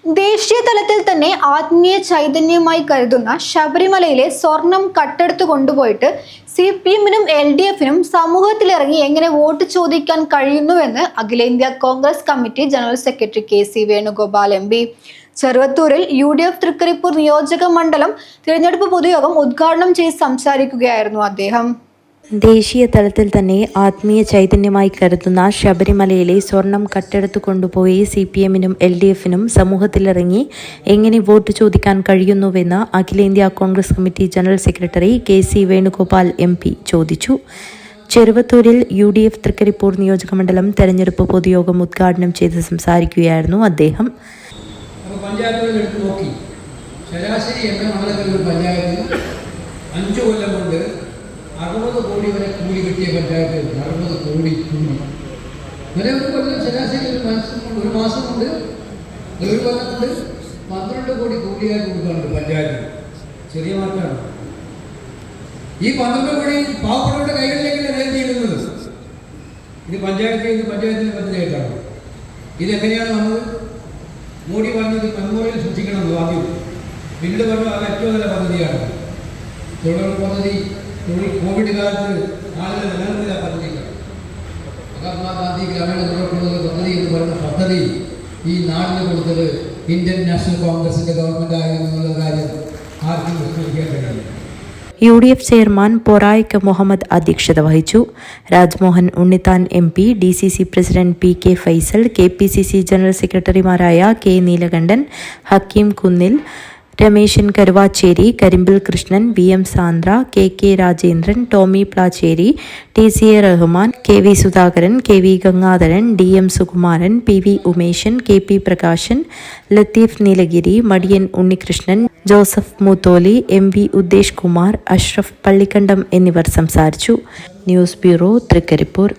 ദേശീയ തലത്തിൽ തന്നെ ആത്മീയ ചൈതന്യമായി കരുതുന്ന ശബരിമലയിലെ സ്വർണം കട്ടെടുത്തു കൊണ്ടുപോയിട്ട് CPM-നും LDF-നും സമൂഹത്തിലിറങ്ങി എങ്ങനെ വോട്ട് ചോദിക്കാൻ കഴിയുന്നുവെന്ന് അഖിലേന്ത്യാ Congress committee general secretary KC Venugopal MP. ചെറുവത്തൂരിൽ UDF തൃക്കരിപ്പൂർ നിയോജക മണ്ഡലം തിരഞ്ഞെടുപ്പ് പൊതുയോഗം ഉദ്ഘാടനം ചെയ്ത് സംസാരിക്കുകയായിരുന്നു അദ്ദേഹം. ദേശീയ തലത്തിൽ തന്നെ ആത്മീയ ചൈതന്യമായി കരുതുന്ന ശബരിമലയിലെ സ്വർണം കട്ടെടുത്തു കൊണ്ടുപോയി CPM-നും LDF-നും സമൂഹത്തിലിറങ്ങി എങ്ങനെ വോട്ട് ചോദിക്കാൻ കഴിയുന്നുവെന്ന് അഖിലേന്ത്യാ Congress committee general secretary KC Venugopal MP ചോദിച്ചു. ചെറുവത്തൂരിൽ UDF തൃക്കരിപ്പൂർ നിയോജകമണ്ഡലം തെരഞ്ഞെടുപ്പ് പൊതുയോഗം ഉദ്ഘാടനം ചെയ്ത് സംസാരിക്കുകയായിരുന്നു അദ്ദേഹം. ശരാശരി എന്ന മണ്ഡലത്തിൽ പഞ്ചായത്തിൽ 5 കൊല്ലം കൊണ്ട് 60 കോടി വരെ കൂലി കിട്ടിയ പഞ്ചായത്ത് 60 കോടി കൂലി. അങ്ങനെ ഒരു കൊല്ലം ശരാശരി ഒരു മാസം കൊണ്ട് ഒരു കൊല്ലം കൊണ്ട് 12 കോടി കൂലിയായി കൊടുക്കുന്നുണ്ട് പഞ്ചായത്ത്. ചെറിയ മാറ്റമാണ്. ഈ 12 കോടി പാവപ്പെട്ടവരുടെ കൈകളിലേക്കല്ലേ നേരം ചെയ്യുന്നത്. ഇത് പഞ്ചായത്തിന്റെ പദ്ധതിയായിട്ടാണ്. ഇതെങ്ങനെയാണ് വന്നത്? മോഡി പറഞ്ഞത് മെമ്മോറിയൽ സൂക്ഷിക്കണമെന്ന് ആദ്യം, പിന്നീട് പറഞ്ഞു അത് ഏറ്റവും നല്ല പദ്ധതിയാണ്. തൊഴിലുറപ്പ് പദ്ധതി കോവിഡ് കാലത്ത് ആളുകൾ നിലനിർത്തിയ പദ്ധതികൾ. മഹാത്മാഗാന്ധി ഗ്രാമീണ തൊഴിലുറപ്പ് പദ്ധതി എന്ന് പറയുന്ന പദ്ധതി ഈ നാടിന് കൊടുത്തത് ഇന്ത്യൻ നാഷണൽ കോൺഗ്രസിന്റെ ഗവൺമെന്റ് ആയിരുന്നു എന്നുള്ള കാര്യം ആർക്കും വിസ്മരിക്കാൻ കഴിയില്ല. UDF ചെയർമാൻ പൊറായിക്ക് മുഹമ്മദ് അധ്യക്ഷത വഹിച്ചു. Rajmohan Unnithan MP, DCC president PK Faisal, KPCC general സെക്രട്ടറിമാരായ K Neelakantan, Hakeem Kunnil, Rameshan Karuvacheri, Karimbil Krishnan, VM Sandra, KK Rajendran, Tomy Placheri, TCA Rahman, KV Sudhakaran, KV Gangadharan, DM Sukumaran, PV Umeshan, KP Prakashan, Latheef Neelagiri, Madiyan Unnikrishnan, Joseph Motholi, MV Uddesh Kumar, Ashraf Pallikkandam എന്നിവർ സംസാരിച്ചു. News bureau Trikaripur.